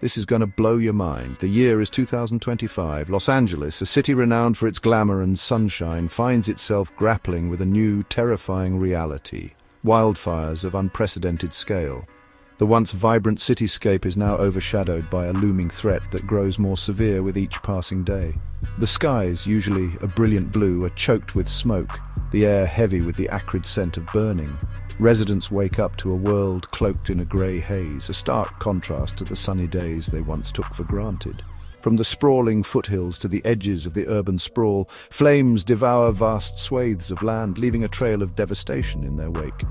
This is going to blow your mind. The year is 2025. Los Angeles, a city renowned for its glamour and sunshine, finds itself grappling with a new, terrifying reality. Wildfires of unprecedented scale. The once vibrant cityscape is now overshadowed by a looming threat that grows more severe with each passing day. The skies, usually a brilliant blue, are choked with smoke, the air heavy with the acrid scent of burning. Residents wake up to a world cloaked in a grey haze, a stark contrast to the sunny days they once took for granted. From the sprawling foothills to the edges of the urban sprawl, flames devour vast swathes of land, leaving a trail of devastation in their wake.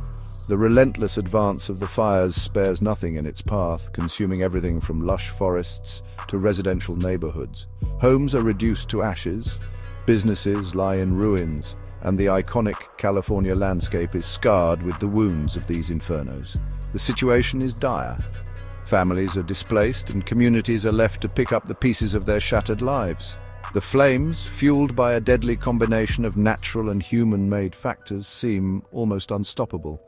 The relentless advance of the fires spares nothing in its path, consuming everything from lush forests to residential neighborhoods. Homes are reduced to ashes, businesses lie in ruins, and the iconic California landscape is scarred with the wounds of these infernos. The situation is dire. Families are displaced and communities are left to pick up the pieces of their shattered lives. The flames, fueled by a deadly combination of natural and human-made factors, seem almost unstoppable.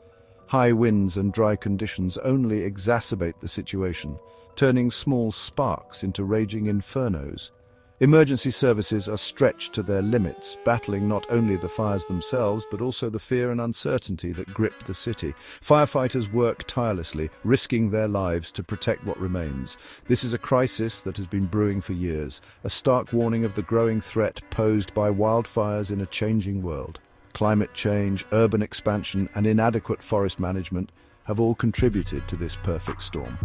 High winds and dry conditions only exacerbate the situation, turning small sparks into raging infernos. Emergency services are stretched to their limits, battling not only the fires themselves, but also the fear and uncertainty that grip the city. Firefighters work tirelessly, risking their lives to protect what remains. This is a crisis that has been brewing for years, a stark warning of the growing threat posed by wildfires in a changing world. Climate change, urban expansion, and inadequate forest management have all contributed to this perfect storm.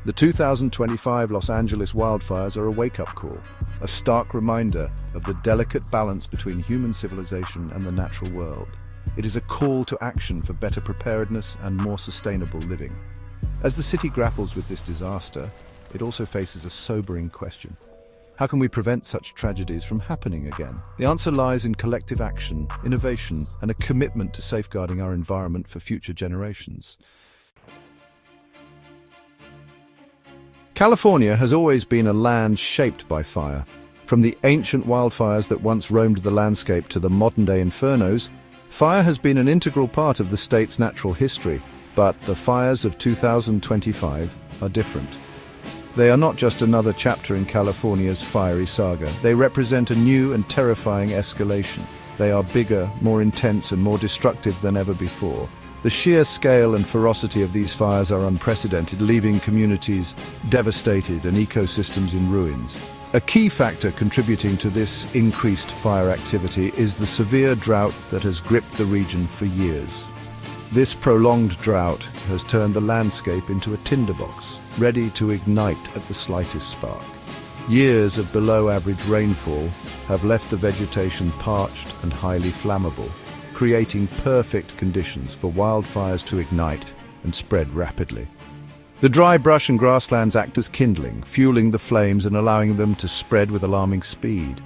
The 2025 Los Angeles wildfires are a wake-up call, a stark reminder of the delicate balance between human civilization and the natural world. It is a call to action for better preparedness and more sustainable living. As the city grapples with this disaster, it also faces a sobering question. How can we prevent such tragedies from happening again? The answer lies in collective action, innovation, and a commitment to safeguarding our environment for future generations. California has always been a land shaped by fire. From the ancient wildfires that once roamed the landscape to the modern-day infernos, fire has been an integral part of the state's natural history. But the fires of 2025 are different. They are not just another chapter in California's fiery saga. They represent a new and terrifying escalation. They are bigger, more intense, and more destructive than ever before. The sheer scale and ferocity of these fires are unprecedented, leaving communities devastated and ecosystems in ruins. A key factor contributing to this increased fire activity is the severe drought that has gripped the region for years. This prolonged drought has turned the landscape into a tinderbox, ready to ignite at the slightest spark. Years of below-average rainfall have left the vegetation parched and highly flammable, creating perfect conditions for wildfires to ignite and spread rapidly. The dry brush and grasslands act as kindling, fueling the flames and allowing them to spread with alarming speed.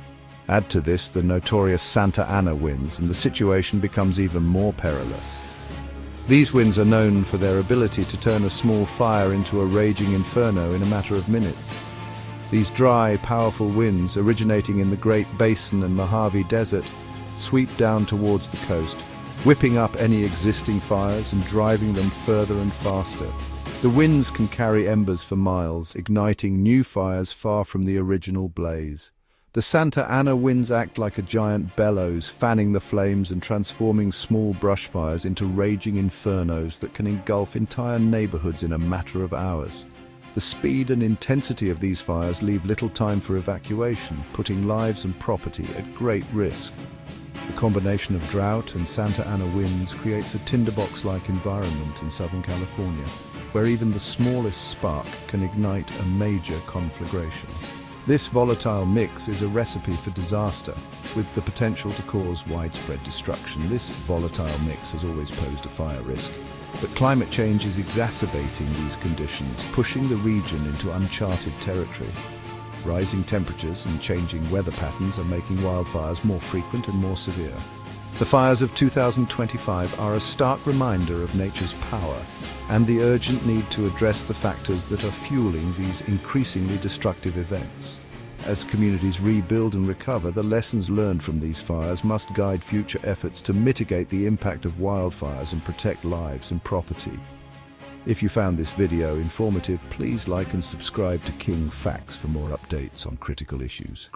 Add to this the notorious Santa Ana winds, and the situation becomes even more perilous. These winds are known for their ability to turn a small fire into a raging inferno in a matter of minutes. These dry, powerful winds, originating in the Great Basin and Mojave Desert, sweep down towards the coast, whipping up any existing fires and driving them further and faster. The winds can carry embers for miles, igniting new fires far from the original blaze. The Santa Ana winds act like a giant bellows, fanning the flames and transforming small brush fires into raging infernos that can engulf entire neighborhoods in a matter of hours. The speed and intensity of these fires leave little time for evacuation, putting lives and property at great risk. The combination of drought and Santa Ana winds creates a tinderbox-like environment in Southern California, where even the smallest spark can ignite a major conflagration. This volatile mix is a recipe for disaster, with the potential to cause widespread destruction. This volatile mix has always posed a fire risk, but climate change is exacerbating these conditions, pushing the region into uncharted territory. Rising temperatures and changing weather patterns are making wildfires more frequent and more severe. The fires of 2025 are a stark reminder of nature's power and the urgent need to address the factors that are fueling these increasingly destructive events. As communities rebuild and recover, the lessons learned from these fires must guide future efforts to mitigate the impact of wildfires and protect lives and property. If you found this video informative, please like and subscribe to King Facts for more updates on critical issues.